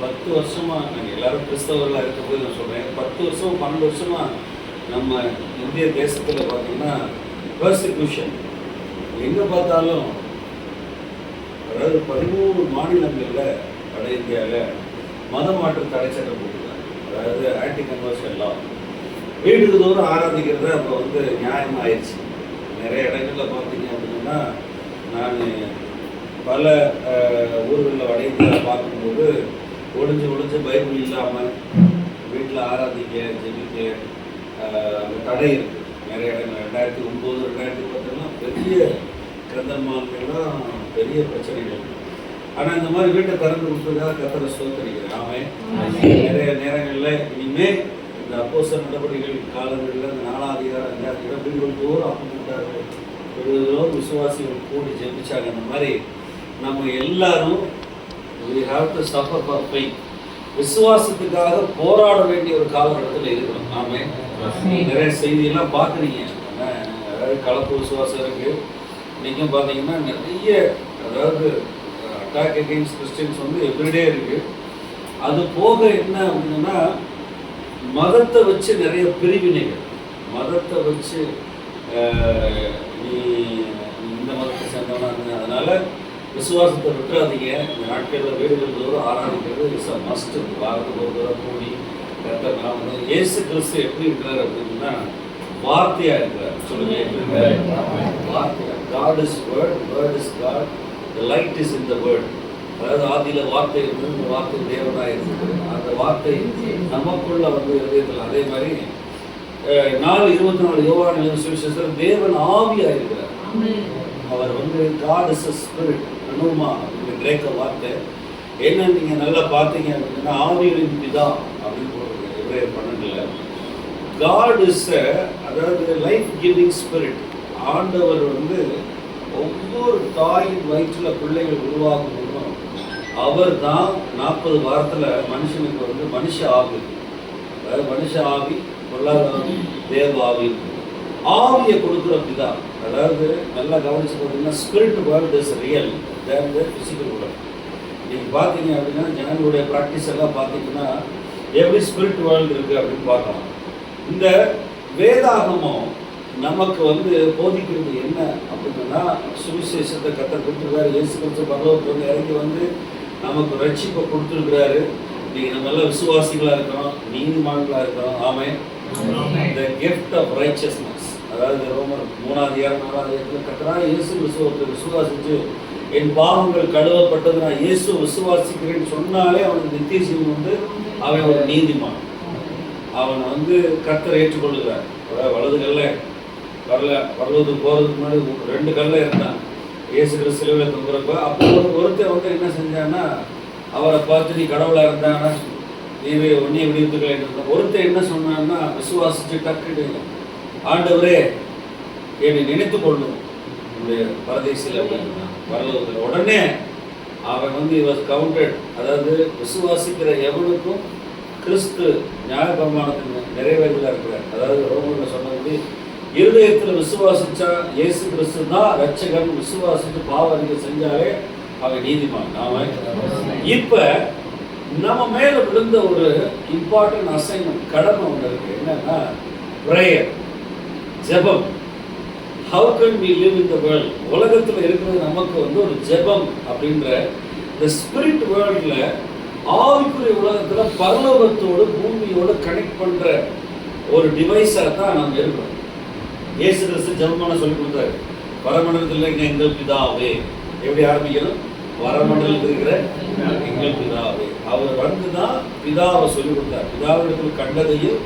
10 வருஷமாக நாங்கள் எல்லாரும் கிறிஸ்தவர்களாக இருக்கும்போது நான் சொல்கிறேன், 10 வருஷம் 12 வருஷமாக நம்ம இந்திய தேசத்தில் பார்த்தீங்கன்னா பர்சிக்யூஷன் எங்கே பார்த்தாலும், அதாவது 13 மாநிலங்களில் வட இந்தியாவில் மத மாற்று தடை சட்டம் போட்டுருக்காங்க. அதாவது ஆன்டி கன்வர்ஷன் லா. வீட்டுக்கு தூரம் ஆராதிக்கிறது அப்போ வந்து நியாயமாக ஆயிடுச்சு. நிறைய இடங்களில் பார்த்தீங்க அப்படின்னா, நான் பல ஊர்களில் வட இந்தியாவில் பார்க்கும்போது ஒளிஞ்சு பைபிள் இல்லாமல் வீட்டில் ஆராதிக்க ஜெபிக்க அந்த தடை இருக்குது நிறைய இடங்கள். 2009 2010 பெரிய கிரந்தமானங்கள்லாம் பெரிய பிரச்சனைகள். ஆனால் இந்த மாதிரி வீட்டை திறந்து கொடுத்ததாக கர்த்தரை ஸ்தோத்திரிக்கிறேன். நிறைய நேரங்களில் இனிமேல் இந்த அப்போஸ்தலர் நடவடிக்கைகள் காலங்களில் இந்த 4ஆம் அதிகாரம் 5ஆம் அதிகாரம் வீடுகள் தோறும் அப்பம் போட்டார்கள், விசுவாசிகள் கூடி ஜெபிச்சாங்க. அந்த மாதிரி நம்ம எல்லாரும் we have to suffer for faith. விசுவாசத்துக்காக போராட வேண்டிய ஒரு காலகட்டத்தில் இருக்கிறோம். நாம நிறைய செய்தியெல்லாம் பார்க்குறீங்க. அதாவது கலப்பு விசுவாசம் இருக்கு. நீங்கள் பார்த்தீங்கன்னா நிறைய, அதாவது அட்டாக் அகெயின்ஸ்ட் கிறிஸ்டியன்ஸ் வந்து எவ்ரிடே இருக்கு. அது போக என்ன அப்படின்னா, மதத்தை வச்சு நிறைய பிரிவினைகள், மதத்தை வச்சு நீ இந்த மதத்தை சேர்ந்தவனா, அதனால விசுவாசத்தை விட்டுறாதீங்க. இந்த நாட்களில் வீடுகள் தோறும் ஆராதிக்கிறது இஸ் அ மஸ்ட். வாரத்துக்கு ஒரு தூரம் கூடி கர்த்தர் நாம இயேசு கிறிஸ்து எப்படி இருக்கிறார் அப்படின்னா வார்த்தையாக இருக்கிறார். சொல்லுங்க, எப்படி இருக்கிறார்? வார்த்தையா. God is word, word is God, the light is in the word. அதாவது ஆதியில் வார்த்தை இருந்தது, இந்த வார்த்தை தேவனாக இருந்தது. அந்த வார்த்தை நமக்குள்ள வந்து இதயத்தில். அதே மாதிரி 4:24 யோவான் எழுதின சுவிசேஷத்தில் தேவன் ஆவியாக இருக்கிறார். அவர் வந்து காட் இஸ் அ ஸ்பிரிட். நூமா அப்படிங்கிற கிரேக்க வார்த்தை என்ன நீங்கள் நல்லா பார்த்தீங்க அப்படின்னா ஆவியின் பிதா அப்படின்னு போடுறது எப்ரேயர் 12. காட் இஸ் அதாவது லைஃப் கிவிங் ஸ்பிரிட். ஆண்டவர் வந்து ஒவ்வொரு தாயின் வயிற்றில் பிள்ளைகள் உருவாகும் போதும் அவர் தான் 40 வாரத்தில் மனுஷனுக்கு வந்து மனுஷ ஆவி, அதாவது மனுஷ ஆவி, பொருளாதார தேவ ஆவி, ஆவியை கொடுக்குற பிதா. அதாவது நல்லா கவனிச்சு பார்த்தீங்கன்னா spirit world is real than the physical world. நீங்கள் பார்த்தீங்க அப்படின்னா ஜனங்களுடைய ப்ராக்டிஸ் எல்லாம் பார்த்தீங்கன்னா எப்படி ஸ்பிரிட் வேர்ல்டு இருக்குது அப்படின்னு பார்க்கலாம். இந்த வேதாகமம் நமக்கு வந்து போதிக்கிறது என்ன அப்படின்னா, சுவிசேஷத்தை கர்த்தர் கொடுத்துருக்காரு. இயேசு கிறிஸ்து பரலோகத்துல வந்து இறங்கி வந்து நமக்கு ரட்சிப்பை கொடுத்துருக்கிறாரு. நீங்கள் நம்ம எல்லாம் விசுவாசிகளாக இருக்கிறோம், நீதிமான்களாக இருக்கிறோம். ஆமென். the gift of righteousness. அதாவது ரோமர் 3ஆம் அதிகாரம் 4ஆம் அதிகாரத்தில் கர்த்தராகிய இயேசு கிறிஸ்துவை விசுவாசித்து என் பாவங்கள் கழுவப்பட்டது, நான் இயேசு விசுவாசிக்கிறேன்னு சொன்னாலே அவனுக்கு நித்திய ஜீவன் வந்து அவன் ஒரு நீதிமான். அவனை வந்து கர்த்தர் ஏற்றுக்கொள்ளுகிறார். வலது கல்ல வரலதுக்கு போகிறதுக்கு முன்னாடி 2 கல்ல இருந்தான் இயேசு கிறிஸ்து சிலுவையில் தொங்குறப்ப. அப்போ ஒருத்தர் வந்து என்ன செஞ்சான்னா, அவரை பார்த்து நீ கடவுளாக இருந்தான்னா நீவே ஒன்னே விடுவித்துக்களை. ஒருத்தர் என்ன சொன்னான்னா, விசுவாசிச்சு டக்குன்னு ஆண்டவரே என்னை நினைத்து கொள்ளும் உங்களுடைய பரதேசியில் அப்படின்னா வரலோகத்தில். உடனே அவன் வந்து வாஸ் கவுண்டட். அதாவது விசுவாசிக்கிற எவனுக்கும் கிறிஸ்து நியாயப்பிரமாணத்தின் நிறைவேறல இருக்கிறார். அதாவது ரோமர்கள் சொன்னது, இருதயத்தில் விசுவாசிச்சா இயேசு கிறிஸ்து தான் ரட்சகன், விசுவாசித்து பாவ அறிக்கை செஞ்சாலே அவன் நீதிமான். அவன் இப்போ நம்ம மேல விழுந்த ஒரு இம்பார்ட்டன்ட் அசைன்மெண்ட், கடமை ஒன்று இருக்கு. என்னன்னா ப்ரேயர், ஜெபம். How can we live in the world? உலகத்தில் இருக்கிறது நமக்கு வந்து ஒரு ஜெபம் அப்படின்ற இந்த ஸ்பிரிட் வேர்ல்டில், ஆவிக்குரிய உலகத்தில் பரலோகத்தோடு பூமியோடு கனெக்ட் பண்ணுற ஒரு டிவைஸாக தான் நம்ம இருக்கிறோம். இயேசு கிறிஸ்து ஜெபமான சொல்லி கொடுத்தாரு. பரமண்டலத்தில் எங்கள் பிதாவே. எப்படி ஆரம்பிக்கணும்? வரமண்டலத்தில் இருக்கிற எங்கள் பிதாவே. அவர் வந்து தான் பிதாவை சொல்லிக் கொடுத்தார். பிதாவிடத்தில் கண்டதையும்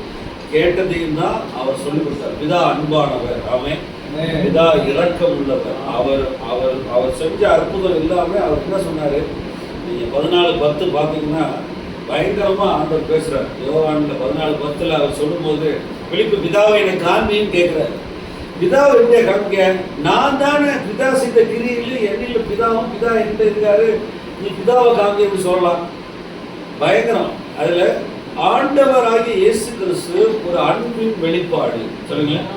கேட்டதையும் தான் அவர் சொல்லிக் கொடுத்தார். பிதா அன்பானவர், அவன் பிதா இரக்கம் உள்ளவர். அவர் அவர் அவர் செஞ்ச அற்புதம் எல்லாமே அவர் என்ன சொன்னார்? நீங்கள் 14:10 பார்த்தீங்கன்னா பயங்கரமாக ஆண்டவர் பேசுகிறார். யோவானில் 14:10 அவர் சொல்லும்போது, பிலிப்பு பிதாவை என்னை காண்பின்னு கேட்குறாரு. பிதாவை எப்படியா காமிக்க? நான் தானே பிதா செய்த கிரியில் என்னில் பிதாவும் பிதா என்கிட்ட இருக்காரு, நீ பிதாவை காமிக்க எப்படி சொல்லலாம்? பயங்கரம். அதில் ஆண்டவராகிய இயேசு கிறிஸ்து ஒரு அன்பின் வெளிப்பாடு. சொல்லுங்களேன்,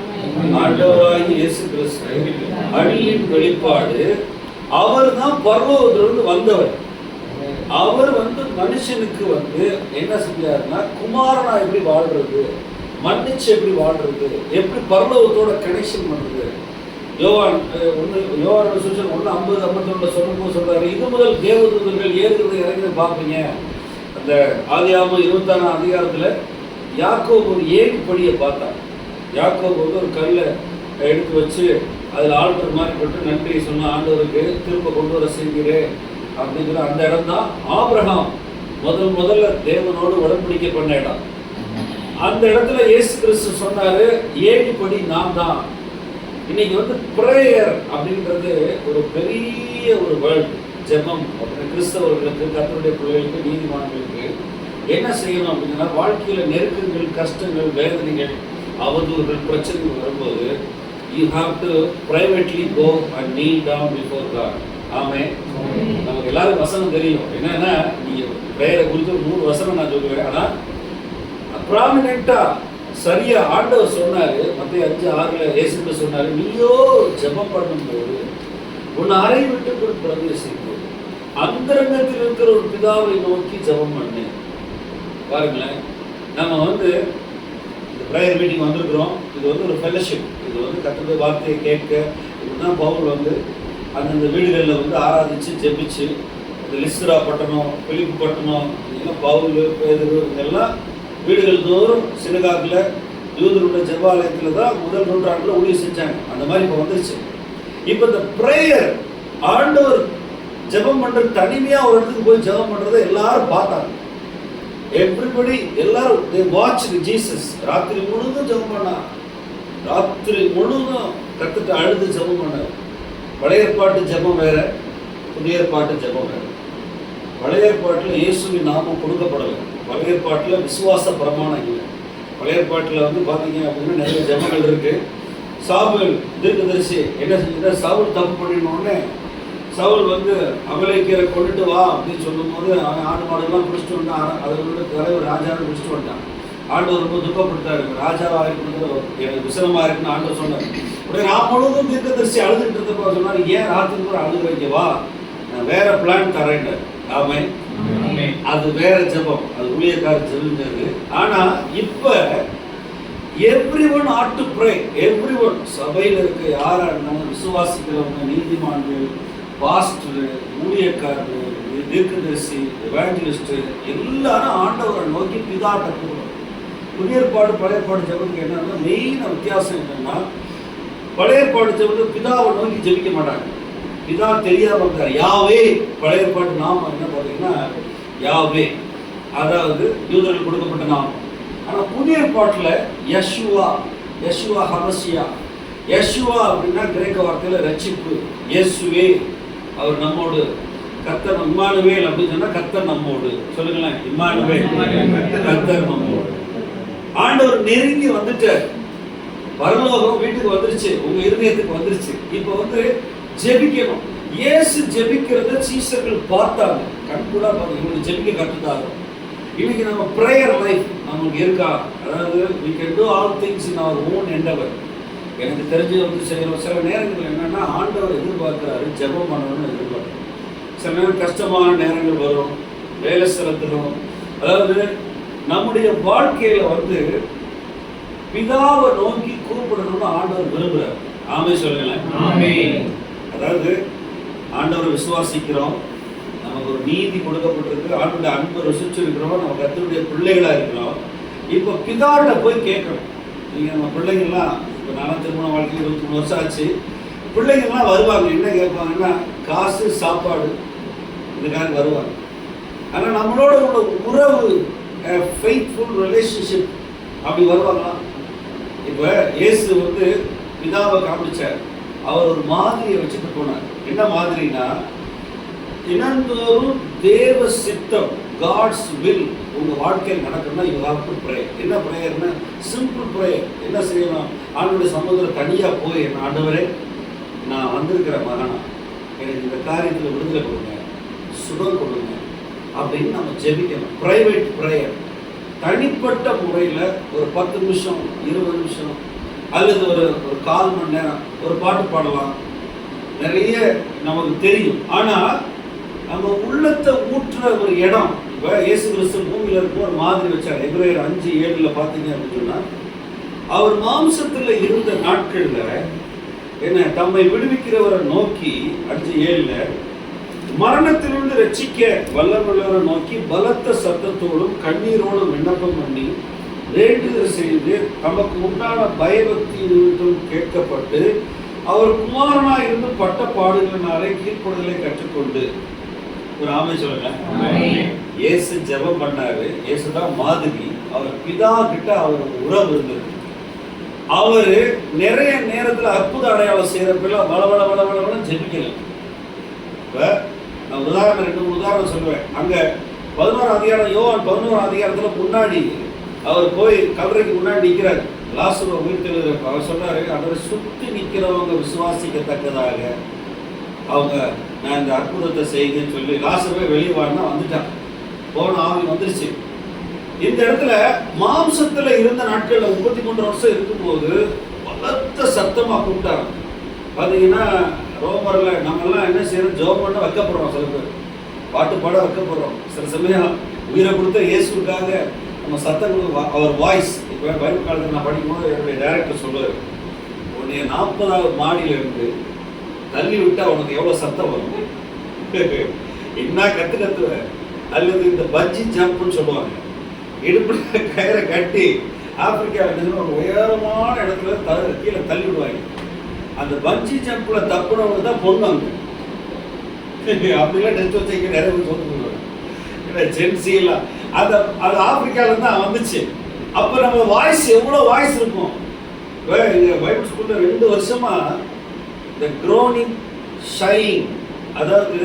ஆண்டவராகிய இயேசு கிறிஸ்து அன்பின் வெளிப்பாடு. அவர் தான் பரலோகத்திலிருந்து வந்தவர். அவர் வந்து மனுஷனுக்கு வந்து என்ன செஞ்சாருன்னா, குமாரனா எப்படி வாழ்றது, மன்னிச்சு எப்படி வாழ்றது, எப்படி பரலோகத்தோட கனெக்ஷன் பண்றது. யோவான் 1:50-51 சொல்லும்போது சொல்றாரு, இது முதல் தேவதூதர்கள் ஏறுகிறது இறங்குறது பார்ப்பீங்க. அந்த ஆதியாகமம் 26ஆம் அதிகாரத்துல யாக்கோபு ஒரு ஏணிப்படியை பார்த்தார். யாக்கோபு வந்து ஒரு கல்லை எடுத்து வச்சு அதில் ஆல்டர் மாதிரி போட்டு நன்றி சொன்ன ஆண்டவருக்கு திரும்ப கொண்டு வர செய்கிறேன் அப்படிங்கிற அந்த இடம் தான் ஆபிரகாம் முதல்ல தேவனோடு உடன்படிக்கை பண்ண இடம். அந்த இடத்துல இயேசு கிறிஸ்து சொன்னாரு, ஏணிப்படி நான் தான். இன்னைக்கு வந்து பிரேயர் அப்படின்றது ஒரு பெரிய ஒரு வேர்ல்டு. ஜெபம் அப்படின்னு கிறிஸ்தவர்களுக்கு, கர்த்தருடைய பிள்ளைகளுக்கு, நீதிமான்களுக்கு என்ன செய்யணும் அப்படின்னா, வாழ்க்கையில நெருக்கங்கள், கஷ்டங்கள், வேதனைகள், அவதூறுகள், பிரச்சனைகள் வரும்போது you have to privately go and kneel down before God. ஆமென். நமக்கு எல்லாரும் வசனம் தெரியும். என்னன்னா, நீங்க பிரேயரை குறித்து 3 வசனம் நான் சொல்லுவேன். ஆனா ப்ராமினென்ட்டா சரியா ஆண்டவர் சொன்னாரு. மத்தேயு 5:6 இயேசு சொன்னாரு, நீயோ ஜெபம் பண்ணும்போது உன்னை அறை விட்டு பிரவேசித்து அந்தரங்கத்தில் இருக்கிற ஒரு பிதாவை நோக்கி ஜெபம் பண்ணு. பாருங்களேன், நம்ம வந்து இந்த ப்ரேயர் மீட்டிங் வந்திருக்கிறோம். இது வந்து ஒரு ஃபெல்லோஷிப். இது வந்து கர்த்தருடைய வார்த்தையை கேட்க. இப்படிதான் பவுல் வந்து அந்தந்த வீடுகளில் வந்து ஆராதிச்சு ஜெபிச்சு, இந்த லிஸ்திரா பட்டணம், பிலிப்பு பட்டணம், இதெல்லாம் பவுல், பேதுரு இதெல்லாம் வீடுகள் தோறும் சினகாகில் யூதருடைய ஜெபாலயத்தில் தான் முதல் நூற்றாண்டில் ஊழியம் செஞ்சாங்க. அந்த மாதிரி இப்போ வந்துருச்சு. இப்போ இந்த ப்ரேயர், ஆண்டவர் ஜெபம் பண்ணுறது, தனிமையாக ஒரு இடத்துக்கு போய் ஜெபம் பண்ணுறதை எல்லாரும் பார்த்தாங்க. எவ்ரிபடி எல்லாரும் they watched Jesus. ராத்திரி முழுதும் ஜெபம் பண்ணா. ராத்திரி முழுதும் கத்துட்டு அழுது ஜெபம் பண்ணார். பழைய ஏற்பாட்டு ஜெபம் வேற, புதிய ஏற்பாட்டு ஜெபம் வேற. பழைய ஏற்பாட்டில் இயேசுவின் நாமம் கொடுக்கப்படலை. பழைய ஏற்பாட்டில் விசுவாச பிரமாணம் இல்லை. பழைய ஏற்பாட்டில் வந்து பார்த்தீங்க அப்படின்னா நிறைய ஜெபங்கள் இருக்கு. சாமுவேல் தீர்க்கதரிசி என்ன செஞ்சுட்டா, சவுல் தப்பு பண்ணினோடனே சவுல் வந்து அமலேக்கியரை கொண்டுட்டு வா அப்படின்னு சொல்லும்போது அவன் ஆடு மாடுலாம் பிடிச்சிட்டு வந்தான். அதோட தலைவர் ராஜாவை பிடிச்சிட்டு வந்தான். ஆண்டவர் ரொம்ப துக்கப்படுத்தாரு. ராஜாவாக இருக்கிறது எனக்கு விசனமாக இருக்குன்னு ஆண்டவர் சொன்னார். உடனே நான் முழுவதும் தீர்க்கதரிசி அழுதுகிட்டு இருந்தப்போ சொன்னார், ஏன் ராத்திரி கூட அழுகுறீங்க, வா நான் வேற பிளான் தரேன். ஆமென். அது வேற ஜெபம், அது ஊழியக்காரர் ஜெபிச்சது. ஆனா இப்ப everyone ought to pray. everyone சபையில் இருக்க யாரா இருந்தாலும், விசுவாசிக்கிறவங்க, நீதிமான்கள், பாஸ்டர், ஊழியக்காரர், தீர்க்கதரிசி, எவாஞ்சலிஸ்ட் எல்லாரும் ஆண்டவரை நோக்கி பிதா கற்றுக்கணும். புதிய ஏற்பாடு பழைய ஏற்பாடு ஜெபத்துக்கு என்னன்னா மெயின் வித்தியாசம் என்னன்னா, பழைய ஏற்பாடு ஜெபத்துக்கு பிதாவை நோக்கி ஜெபிக்க மாட்டாங்க. பிதா தெரியாம இருந்தார். யாவே பழைய ஏற்பாட்டு நாமம் என்ன பார்த்தீங்கன்னா யாவே, அதாவது யூதர்களுக்கு கொடுக்கப்பட்ட நாமம். ஆனால் புதிய ஏற்பாட்டில் யெஷுவா ஹமசியா. யெஷுவா அப்படின்னா கிரேக்க வார்த்தையில் ரட்சிப்பு. இயேசுவே அவர் நம்மோடு, கர்த்தர் இம்மானுவேல் அப்படின்னு சொன்னா கர்த்தர் நம்மோடு. சொல்லுங்களேன், இம்மானுவேல், கர்த்தர் நம்மோடு. ஆண்டவர் நெருங்கி வந்துட்டார். பரலோகம் வீட்டுக்கு வந்துருச்சு, உங்க இருதயத்துக்கு வந்துருச்சு. இப்போ வந்து ஜெபிக்கணும். இயேசு ஜெபிக்கிறத சீஷர்கள் பார்த்தாங்க, கண்கூடா பார்த்தாங்க. இவங்களுக்கு ஜெபிக்க கற்றுத்தாங்க. இன்னைக்கு நம்ம ப்ரேயர் லைஃப் நமக்கு இருக்கா? அதாவது we can do all things in our own endeavor. எனக்கு தெரிஞ்சு வந்து செய்யணும். சில நேரங்கள் என்னன்னா ஆண்டவர் எதிர்பார்க்கிறாரு ஜெபம் பண்ணணும்னு எதிர்பார்க்கிறார். சில நேரம் கஷ்டமான நேரங்கள் வரும், வேலை ஸ்தலத்திலும். அதாவது நம்முடைய வாழ்க்கையில வந்து பிதாவை நோக்கி கூப்பிடணும்னு ஆண்டவர் விரும்புகிறார். ஆமென் சொல்லுங்களேன். ஆமென். அதாவது ஆண்டவரை விசுவாசிக்கிறோம், நமக்கு ஒரு நீதி கொடுக்கப்பட்டிருக்கு, ஆண்டவருடைய அன்பை ருசிச்சிருக்கிறோம், நம்ம கர்த்தருடைய பிள்ளைகளா இருக்கிறோம். இப்போ பிதாவிட போய் கேட்கணும். நீங்க நம்ம பிள்ளைங்கள்லாம், இப்போ நானும் திருமண வாழ்க்கை 23 வருஷம் ஆச்சு. பிள்ளைங்கள்லாம் வருவாங்க, என்ன கேட்பாங்கன்னா காசு, சாப்பாடு, இதுக்காக வருவாங்க. ஆனால் நம்மளோட உள்ள உறவு, ஃபெய்த்ஃபுல் ரிலேஷன்ஷிப் அப்படி வருவாங்களா? இப்போ இயேசு வந்து பிதாவை காமிச்சார். அவர் ஒரு மாதிரியை வச்சுட்டு போனார். என்ன மாதிரினா, தினந்தோறும் தேவ சித்தம், காட்ஸ் வில் உங்க வாழ்க்கையில் நடக்கணும்னா யூ ஹேவ் டு ப்ரே. என்ன ப்ரேயர்னா சிம்பிள் ப்ரேயர். என்ன செய்யணும்? ஆண்டவருடைய சமூகத்தில் தனியாக போய், ஆண்டவரே நான் வந்திருக்கிற மகனா, எனக்கு இந்த காரியத்தில் விடுதலை கொடுங்க, சுகம் கொடுங்க அப்படின்னு நம்ம ஜெபிக்கணும். Private prayer. தனிப்பட்ட முறையில் ஒரு 10 நிமிஷம், 20 நிமிஷம் அல்லது ஒரு 1/4 மணி நேரம் ஒரு பாட்டு பாடலாம். நிறைய நமக்கு தெரியும். ஆனால் நம்ம உள்ளத்தை ஊற்றுற ஒரு இடம். இப்போ இயேசு கிறிஸ்து பூமியில் இருக்கும் ஒரு மாதிரி வச்சார். எபிரேயர் 5:7 பார்த்தீங்க அப்படின்னு சொன்னா, அவர் மாம்சத்தில் இருந்த நாட்கள்ல என்ன தம்மை விடுவிக்கிறவரை நோக்கி 5:7 மரணத்திலிருந்து ரட்சிக்க வல்லவரை நோக்கி பலத்த சத்தத்தோடும் கண்ணீரோடும் விண்ணப்பம் பண்ணி வேண்டுதல் செய்து தமக்கு உண்டான பயபக்தி நிமித்தம் கேட்கப்பட்டு அவர் குமாரனா இருந்து பட்ட பாடுகளினாலே கீழ்ப்படுதலை கற்றுக்கொண்டு. ஒரு ஆமை சொல்லுங்க. இயேசு ஜெபம் பண்ணாரு. இயேசுதான் மாதிரி. அவர் பிதா கிட்ட அவர் உறவு இருந்தது. அவரு நிறைய நேரத்துல அற்புத அடையாளம் செய்யறப்ப வளவள ஜெபிக்கல. இப்ப நான் உதாரணம் 2-3 உதாரணம் சொல்லுவேன். அங்க 11 அதிகாரம் யோவான் 11 அதிகாரத்துல முன்னாடி அவர் போய் கல்லறைக்கு முன்னாடி நிற்கிறார். லாசரு உயிர்த்தெழுகிறப்ப அவர் சொன்னாரு, அவரை சுற்றி நிற்கிறவங்க விசுவாசிக்கத்தக்கதாக அவங்க நான் இந்த அற்புதத்தை செய்யுங்கன்னு சொல்லி லாசருவே வெளியே வாழ்னா வந்துட்டான். போன ஆவி வந்துருச்சு. இந்த இடத்துல மாம்சத்துல இருந்த நாட்கள்ல 33 வருஷம் இருக்கும்போது பலத்த சத்தமா கூப்பிட்டாங்க. பார்த்தீங்கன்னா ரோமர்ல நம்மெல்லாம் என்ன செய்யறோம், ஜெபம் பண்ண வைக்கப்படுறோம். சில பேர் பாட்டு பாட வைக்கப்படுறோம். சில சமயம் உயிரை கொடுத்த இயேசுக்காக நம்ம சத்தம் அவர் வாய்ஸ். இப்போ பைபிள் காலத்தில் நான் படிக்கும்போது என்னுடைய டைரக்டர் சொல்லுவார், உன்னைய 40வது மாடியில இருந்து தள்ளி விட்டா உனக்கு எவ்வளோ சத்தம் வரும், என்ன கத்துவேன். அல்லது இந்த பஞ்சி ஜம்ப்னு சொல்லுவாங்க, இடுப்புல கயிறை கட்டி ஆப்பிரிக்காவில் ஒரு உயரமான இடத்துல கீழே தள்ளி விடுவாங்க. அந்த பஞ்சி ஜம்ப்ல தப்புனவங்க தான் பொண்ணுங்க. அப்படிலாம் டெஸ்ட் வச்சு நிறைய சொல்லுவாங்க ஜென்சி எல்லாம். அது ஆப்பிரிக்கால தான் வந்துச்சு. அப்ப நம்ம வாய்ஸ் எவ்வளவு வாய்ஸ் இருக்கும். பைபிள் ஸ்கூல்ல 2 வருஷமா இந்த க்ரோனிங் ஷைங், அதாவது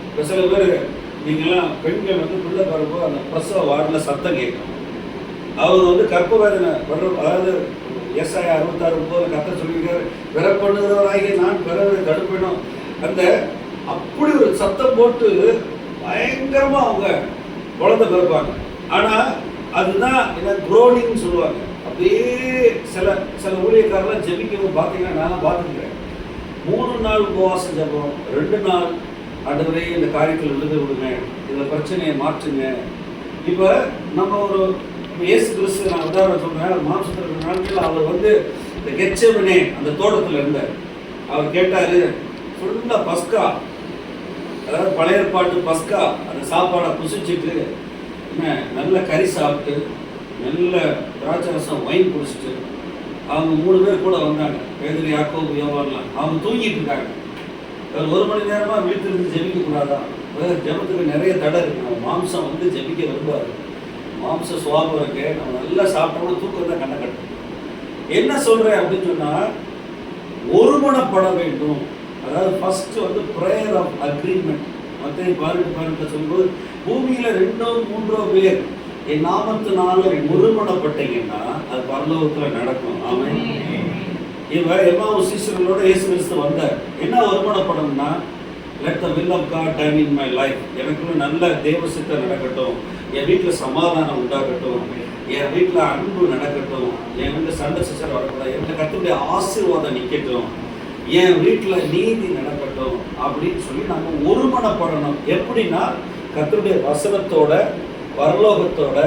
இப்போ சில பேர் நீங்கள்லாம் பெண்கள் வந்து பிள்ளை பிறப்போ அந்த பிரசவ வார்டில் சத்தம் கேட்கும். அவர் கர்ப்ப வேதனை படுற, அதாவது ஏசாயா 66:9 கத்த சொல்லியிருக்காரு, பிறப்படுகிறவராகிய நான் பிறவை தடுப்பினோம். அந்த அப்படி ஒரு சத்தம் போட்டு பயங்கரமா அவங்க குழந்தை பிறப்பாங்க. ஆனா அதுதான் என்ன குரோனிங்னு சொல்லுவாங்க. அப்படியே சில ஊழியக்காரெல்லாம் ஜெபிக்கவும் பார்த்தீங்கன்னா நான் பார்த்துக்கிறேன். 3 நாள் உபவாசம் ஜெபம், 2 நாள் ஆண்டவரே இந்த காரியத்தில் எழுத விடுங்க, இந்த பிரச்சனையை மாற்றுங்க. இப்போ நம்ம ஒரு இயேசு கிறிஸ்து, நான் உதாரணம் சொல்றேன், மாம்சத்தில் நாட்கள் அவர் இந்த கெத்செமனே அந்த தோட்டத்தில் இருந்தார். அவர் கேட்டாரு, ஃபுல்லா பஸ்கா, அதாவது பழைய ஏற்பாட்டு பஸ்கா அந்த சாப்பாடை புசிச்சுட்டு நல்ல கறி சாப்பிட்டு நல்ல திராட்சை ரசம் வைன் குடிச்சிட்டு அவங்க 3 பேர் கூட வந்தாங்க. பேதுரு, யாக்கோபு, யோவான்லாம். அவங்க தூங்கிட்டு இருக்காங்க. 1 மணி நேரமா வீட்டிலிருந்து ஜெபிக்க கூடாதான்? ஜெபத்துக்கு நிறைய தடை இருக்கு. நம்ம மாம்சம் ஜெபிக்க விரும்பாது. மாம்ச சுவாபம் இருக்கு. நம்ம நல்லா சாப்பிட்டோம்னா தூக்கம் தான் கண்ணை கட்டும். என்ன சொல்றேன் அப்படின்னு சொன்னா, ஒருமனப்பட வேண்டும். அதாவது ஃபர்ஸ்ட் பிரேயர் ஆஃப் அக்ரீமெண்ட். மத்தேயு 12:18 சொல்லும்போது, பூமியில 2-3 பேர் என் நாமத்தினால ஒருமனப்பட்டீங்கன்னா அது பரலோகத்துல நடக்கும். ஆமென். இவர் எம்மாவு சீஷர்களோட இயேசு கிறிஸ்து வந்தார். என்ன ஒருமனப்படணும்னா, let the will of God time in my life. எனக்குள்ள நல்ல தேவ சித்தம் நடக்கட்டும், என் வீட்டில் சமாதானம் உண்டாகட்டும், என் வீட்டில் அன்பு நடக்கட்டும், என் வீட்டில் சண்டை சச்சரவு வரக்கூடாது, என் கர்த்தருடைய ஆசீர்வாதம் நிற்கட்டும், என் வீட்டில் நீதி நடக்கட்டும் அப்படின்னு சொல்லி நம்ம ஒருமனப்படணும். எப்படின்னா, கர்த்தருடைய வசனத்தோட பரலோகத்தோட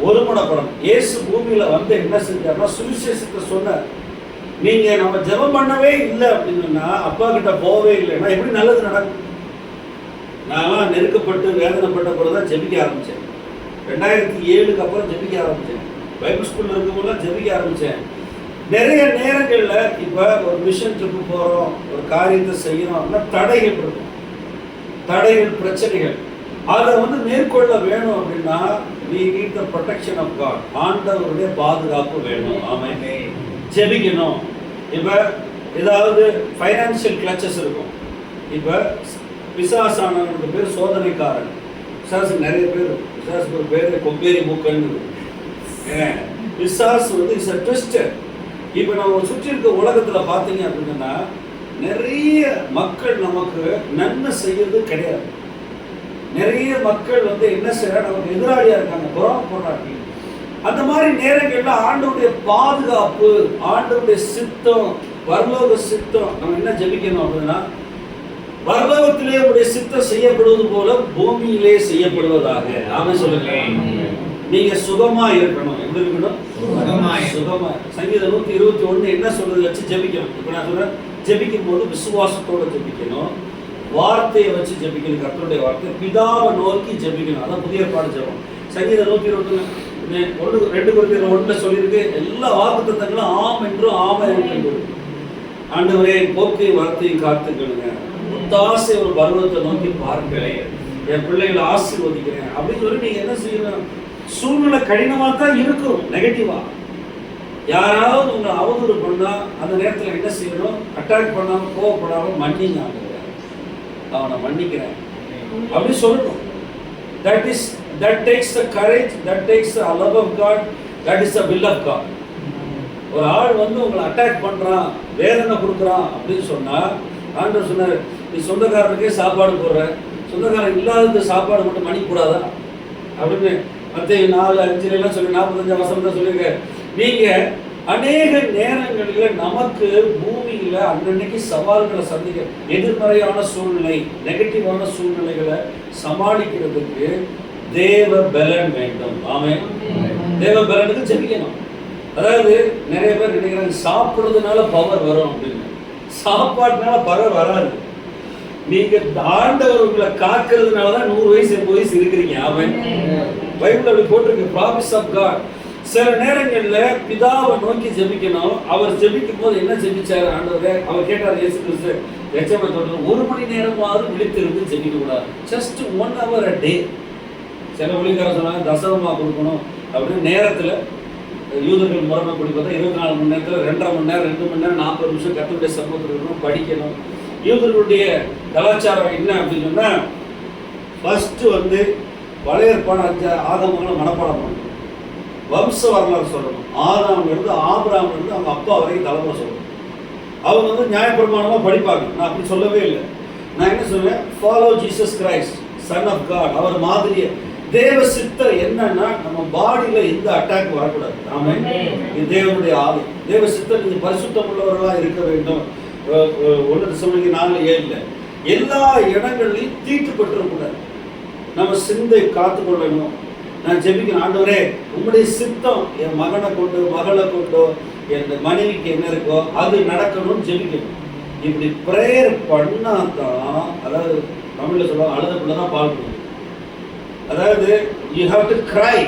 ஒருமனப்படணும். இயேசு பூமியில என்ன செஞ்சார்னா, சுவிசேஷத்தை சொன்னார். நீங்க நம்ம ஜெபம் பண்ணவே இல்லை அப்படின்னா, அப்பா கிட்ட போகவே இல்லைன்னா எப்படி நல்லது நடக்கும்? நான் நெருக்கப்பட்டு வேதனைப்பட்ட பிறகுதான் ஜெபிக்க ஆரம்பிச்சேன். 2007க்கு அப்புறம் ஜெபிக்க ஆரம்பிச்சேன். பைபிள் ஸ்கூல்ல இருக்கும்போது ஜெபிக்க ஆரம்பிச்சேன். நிறைய நேரங்கள்ல இப்ப ஒரு மிஷன் ட்ரிப்பு போறோம், ஒரு காரியத்தை செய்யறோம் அப்படின்னா தடைகள் இருக்கும். தடைகள், பிரச்சனைகள். அதை மேற்கொள்ள வேணும் அப்படின்னா we need the protection of God. ஆண்டவருடைய பாதுகாப்பு வேணும். ஆமென். ஜெபிக்கணும். இப்ப ஏதாவது ஃபைனான்சியல் கிளச்சஸ் இருக்கும். இப்ப பிசாசானவனுக்கு பேர் சோதனைக்காரன். பிசாசு நிறைய பேர், பிசாசுக்கு ஒரு பேர் கொம்பேரி மூக்கன்னு. பிசாசு இஸ் a twister. இப்ப நம்ம சுற்றி இருக்க உலகத்துல பாத்தீங்க அப்படின்னா நிறைய மக்கள் நமக்கு நன்மை செய்யறது கிடையாது. நிறைய மக்கள் என்ன செய்யறாங்க, நமக்கு எதிராளியா இருக்காங்க, புறம் போடுறாங்க. அந்த மாதிரி நேரங்கள்ல ஆண்டவருடைய பாதுகாப்பு, ஆண்டவருடைய சித்தம், பரலோக சித்தம், நம்ம என்ன ஜெபிக்கணும் அப்படின்னா, பரலோகத்திலே உடைய சித்தம் செய்யப்படுவது போல பூமியிலே செய்யப்படுவதாக. ஆமென் சொல்லுங்க. நீங்க சுகமா இருக்கணும். எப்படி இருக்கணும்? சுகமா. சங்கீதம் 121 என்ன சொல்றது வச்சு ஜெபிக்கணும். இப்ப நான் சொல்றேன், ஜெபிக்கும் போது விசுவாசத்தோட ஜெபிக்கணும், வார்த்தையை வச்சு ஜெபிக்கணும். கர்த்தருடைய வார்த்தை பிதாவை நோக்கி ஜெபிக்கணும். அதான் புதிய ஏற்பாடு ஜெபம். சங்கீதம் 121 சொல்லியிருக்கு, எல்லா வாக்குத்தத்தங்களும் ஆம் என்றும் ஆமா என்று. ஆண்டவரே போக்கை வார்த்தையை காத்துக்கணுங்க, முத்தாசை ஒரு பருவத்தை நோக்கி பார்க்கிறேன், என் பிள்ளைகளை ஆசீர்வதிக்கிறேன் அப்படின்னு சொல்லி நீங்க என்ன செய்யணும்? சூழ்நிலை கடினமா தான் இருக்கும், நெகட்டிவா. யாராவது உங்களை அவதூறு பண்ணா அந்த நேரத்தில் என்ன செய்யணும்? அட்டாக் பண்ணாம கோவப்படாம மன்னிங்க, அவனை மன்னிக்கிறேன் அப்படி சொல்லணும். That takes the courage, that takes the love of God, that is the will of God. ஒரு ஆள் வந்து உங்களை அட்டாக் பண்றான், வேதனை கொடுக்குறான் அப்படின்னு சொன்னா, ஆண்டவர் சொன்னார், நீ சொந்தக்காரனுக்கே சாப்பாடு போடுற, சொந்தக்காரன் இல்லாத சாப்பாடு மட்டும் மன்னிக்க கூடாதா அப்படின்னு மத்தேயு 4:5 சொல்லி 45 வசனம் தான் சொல்லியிருக்க. நீங்க அநேக நேரங்களில் நமக்கு பூமியில அன்னன்னைக்கு சவால்களை சந்திக்க, எதிர்மறையான சூழ்நிலை, நெகட்டிவான சூழ்நிலைகளை சமாளிக்கிறதுக்கு தேவ பலன் வேண்டும். ஆமென். தேவ பலனுக்கு ஜெபிக்கணும். அதாவது நிறைய பேர் நினைக்கிறாங்க சாப்பிடுறதுனால பவர் வரும் அப்படின்னு. சாப்பாடுனால பவர் வராது. நீங்க ஆண்டவர் உங்களை காக்கிறதுனாலதான் 100 வயசு 80 வயசு இருக்கிறீங்க. ஆமென். பைபிள் அப்படி போட்டிருக்கு, ப்ராமிஸ் ஆஃப் காட். சில நேரங்கள்ல பிதாவை நோக்கி ஜெபிக்கணும். அவர் ஜெபிக்கும் போது என்ன ஜெபிச்சாரு ஆண்டவரே? அவர் கேட்டார், இயேசு கிறிஸ்து எச்சமை தோட்டம் 1 மணி நேரமாவது விழித்திருந்து ஜெபிக்க கூடாது, ஜஸ்ட் 1 hour a day. சில ஒளிக்காரர் சொன்னாங்க தசமமா கொடுக்கணும் அப்படின்னு. நேரத்துல யூதர்கள் முறைமைப்படி பார்த்தா 24 மணி நேரத்துல 2.5 மணி நேரம் 2 மணி நேரம் 40 நிமிஷம் கர்த்தருடைய சமூகத்தில் இருக்கணும், படிக்கணும். யூதர்களுடைய கலாச்சாரம் என்ன அப்படின்னு சொன்னா, ஃபர்ஸ்ட் வந்து பழைய ஏற்பாடு 5 ஆகமங்களை மனப்பாடம் பண்ணணும், வம்ச வரலாறு சொல்லணும். ஆதாமிலிருந்து ஆபிரகாமிலிருந்து அவங்க அப்பா வரைக்கும் தலைமுறை சொல்லணும். அவங்க வந்து நியாயப்பிரமாணமா படிப்பாங்க. நான் அப்படி சொல்லவே இல்லை. நான் என்ன சொல்றேன்? Follow Jesus Christ, son of God. அவர் மாதிரியே தேவ சித்தம் என்னன்னா, நம்ம பாடியில எந்த அட்டாக் வரக்கூடாது. ஆமென். இது தேவனுடைய ஆவி. தேவ சித்தம் நீங்க பரிசுத்தம் உள்ளவர்களா இருக்க வேண்டும். 1 தெசலோனிக்கேயர் 4:7 எல்லா இடங்கள்லையும் தீட்டுப்பட்டுறக்கூடாது. நம்ம சிந்தை காத்துக்கொள்ளணும். நான் ஜெபிக்கணும், ஆண்டவரே உங்களுடைய சித்தம் என் மகனை கொண்டு மகளை கொண்டோ என் மனைவிக்கு என்ன இருக்கோ அது நடக்கணும்னு ஜெபிக்கணும். இப்படி ப்ரேயர் பண்ணாதான், அதாவது தமிழ்ல சொல்லுவாங்க அழுத பிள்ளை தான் பால் கொடுக்கும். அதாவது யூ ஹாவ் டு கிரை.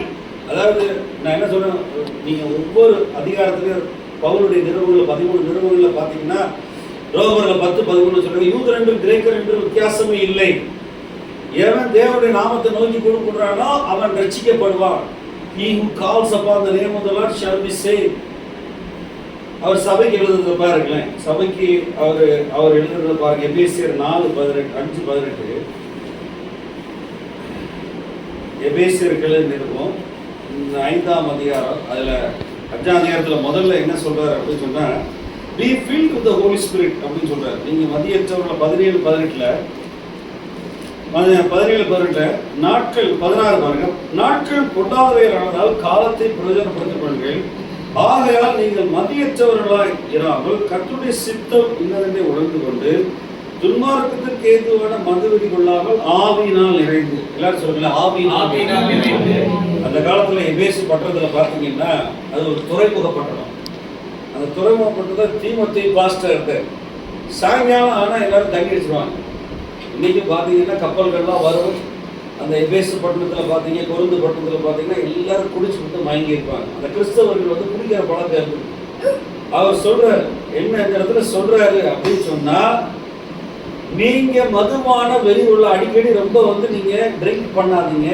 அதாவது நான் என்ன சொல்றேன், நீங்க ஒவ்வொரு அதிகாரத்திலையும் பவுலுடைய நிறுவனங்கள் 13 நிறுவனங்களில் பார்த்தீங்கன்னா, ரோமர்ல 10:13 சொல்றாங்க, யூதர் என்று கிரேக்கர் என்று வித்தியாசமே இல்லை, எவன் தேவனுடைய நாமத்தை நோக்கி கொடுக்கிறானோ அவன் ரட்சிக்கப்படுவான். He who calls upon the name of the Lord shall be saved. அவர் சபைக்கு எழுதுறத பாருங்களேன். சபைக்கு அவர் எழுதுறத பாருங்க. எபேசியர் 4:5-18 எபேசியர்கள் நிறுவனம் 5ஆம் அதிகாரம். அதுல 5ஆம் அதிகாரத்துல முதல்ல என்ன சொல்றாரு அப்படின்னு சொன்னா, be filled with the Holy Spirit அப்படின்னு சொல்றாரு. நீங்க மதியற்றவர்கள் 17:18 நாட்கள் 16 பாருங்க. நாட்கள் பொல்லாதவைகளானதால் காலத்தை பிரயோஜனப்படுத்திக் கொள்ளுங்கள். ஆகையால் நீங்கள் மதியற்றவர்களாய் இராமல் கர்த்தருடைய சித்தம் இன்னதென்று உணர்ந்து கொண்டு துன்மார்க்கத்திற்கு ஏதுவான மதுவெறி கொள்ளாமல் ஆவியினால் நிறைந்து. எல்லாரும் சொல்லுங்க, ஆவியினால் நிறைந்து. அந்த காலத்துல எபேசு பட்டணத்துல பாத்தீங்கன்னா அது ஒரு துறைமுக பட்டணம். அந்த துறைமுக பட்டணத்துல தீமோத்தேயு பாஸ்டர் இருக்காரு. சாயங்காலம் ஆனா எல்லாரும் தங்கி அடிச்சிருவாங்க. இன்னைக்கு பார்த்தீங்கன்னா கப்பல்கள்லாம் வரும். அந்த எபேசு பட்டணத்தில் பார்த்தீங்க, கொருந்து பட்டணத்தில் பார்த்தீங்கன்னா எல்லாரும் குடிச்சு விட்டு மயங்கி இருப்பாங்க. அந்த கிறிஸ்தவர்கள் வந்து குடிக்கிற பழக்கம் இருக்குது. அவர் சொல்றாரு, என்ன இந்த இடத்துல சொல்றாரு அப்படின்னு சொன்னா, நீங்க மதுவான வெறி உள்ள அடிக்கடி ரொம்ப வந்து நீங்க ட்ரிங்க் பண்ணாதீங்க,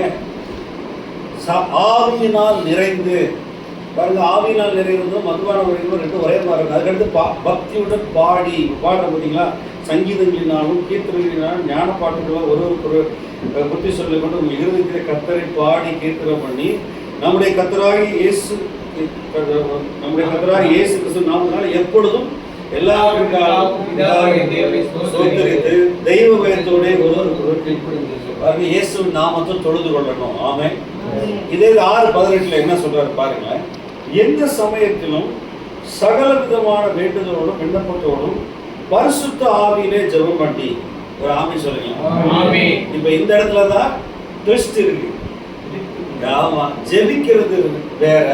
ஆவியினால் நிறைந்து. பாருங்க, ஆவியினால் நிறைந்ததும் மதுவான வெறிகளும் ரெண்டும் ஒரே மாதிரி இருக்கு. அதுக்கடுத்து பக்தியுடன் பாடி பாடுற பார்த்தீங்களா, சங்கீதங்களினாலும் கீர்த்தனைகளினாலும் ஞான பாட்டுகளால் ஒருவருக்கு ஒரு புத்தி சொல்லிக் கொண்டு உங்கள் இருதயத்திலே கர்த்தரை பாடி கீர்த்தனம் பண்ணி நம்முடைய கர்த்தராகிய இயேசு கிறிஸ்து நாமத்தினால எப்பொழுதும் எல்லாவற்றிற்காக தெய்வ பயத்தோட ஒருவர் இயேசு நாமத்தை தொழுது கொள்ளணும். ஆமென். இதே 6:18 என்ன சொல்றாரு பாருங்க, எந்த சமயத்திலும் சகல விதமான வேண்டுதலோடும் விண்ணப்பத்தோடும் பரிசுத்த ஆவியிலே ஜெபம் பண்ணி ஒரு ஆமை சொல்லுங்க. இப்ப இந்த இடத்துல தான் ட்விஸ்ட் இருக்கு. ஆமா, ஜெபிக்கிறது வேற,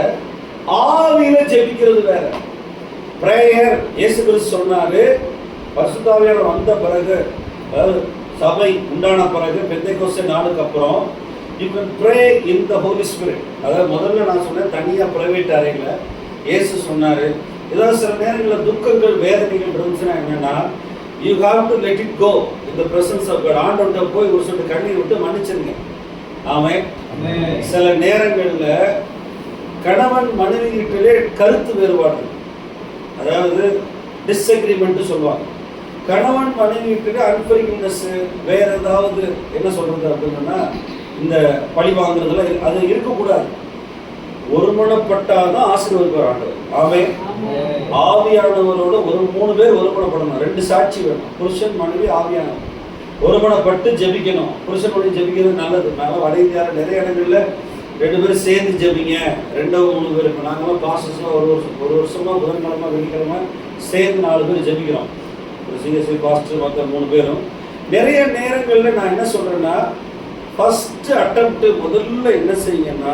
ஆவியில ஜெபிக்கிறது வேற. பிரேயர் இயேசு கிறிஸ்து சொன்னாரு, பரிசுத்த ஆவியானவர் வந்த பிறகு, அதாவது சபை உண்டான பிறகு, பெந்தேகோஸ்தே நாளுக்கு அப்புறம் you can pray in the Holy Spirit. அதாவது முதல்ல நான் சொன்னேன் தனியா பிரைவேட் அறையில இயேசு சொன்னாரு. ஏதாவது சில நேரங்களில் துக்கங்கள் வேதனைகள் இருந்துச்சுன்னா என்னன்னா, you have to let it go in the presence of God. ஆண்டவர்கிட்ட போய் ஒரு சொட்டு கண்ணீர் விட்டு மன்னிச்சிருங்க. ஆமென். சில நேரங்கள்ல கணவன் மனைவி கிட்டே கருத்து வேறுபாடு, அதாவது டிஸ்அக்ரிமெண்ட் சொல்லுவாங்க. கணவன் மனைவி கிட்ட அன்ஃபர்கிவ்னஸ், வேற ஏதாவது என்ன சொல்றது அப்படின்னா, இந்த பழி வாங்குறதுல அது இருக்கக்கூடாது. ஒருமனப்பட்டாதான் ஆசீர்வதிப்பார் ஆண்டவர். ஆமென். ஆவியானவரோட ஒரு 3 பேர் ஒருமனப்படணும். 2 சாட்சி வேணும். புருஷன் மனைவி ஆவியானவர் ஒருமனப்பட்டு ஜெபிக்கணும். புருஷன் மனைவி ஜெபிக்கிறது நல்லது. மேலே வட இந்தியாவில் நிறைய இடங்கள்ல 2 பேரும் சேர்ந்து ஜெபிங்க. 2-3 பேர். இப்போ நாங்களாம் பாஸ்டர்ஸ்லாம் ஒரு வருஷமா புதன்கிழமை வெள்ளிக்கிழமை சேர்ந்து 4 பேர் ஜெபிக்கிறோம். ஒரு சிஎஸ்சி பாஸ்டர் மற்ற 3 பேரும். நிறைய நேரங்களில் நான் என்ன சொல்றேன்னா, ஃபர்ஸ்ட் அட்டெம்ப்ட் முதல்ல என்ன செய்யுங்கன்னா,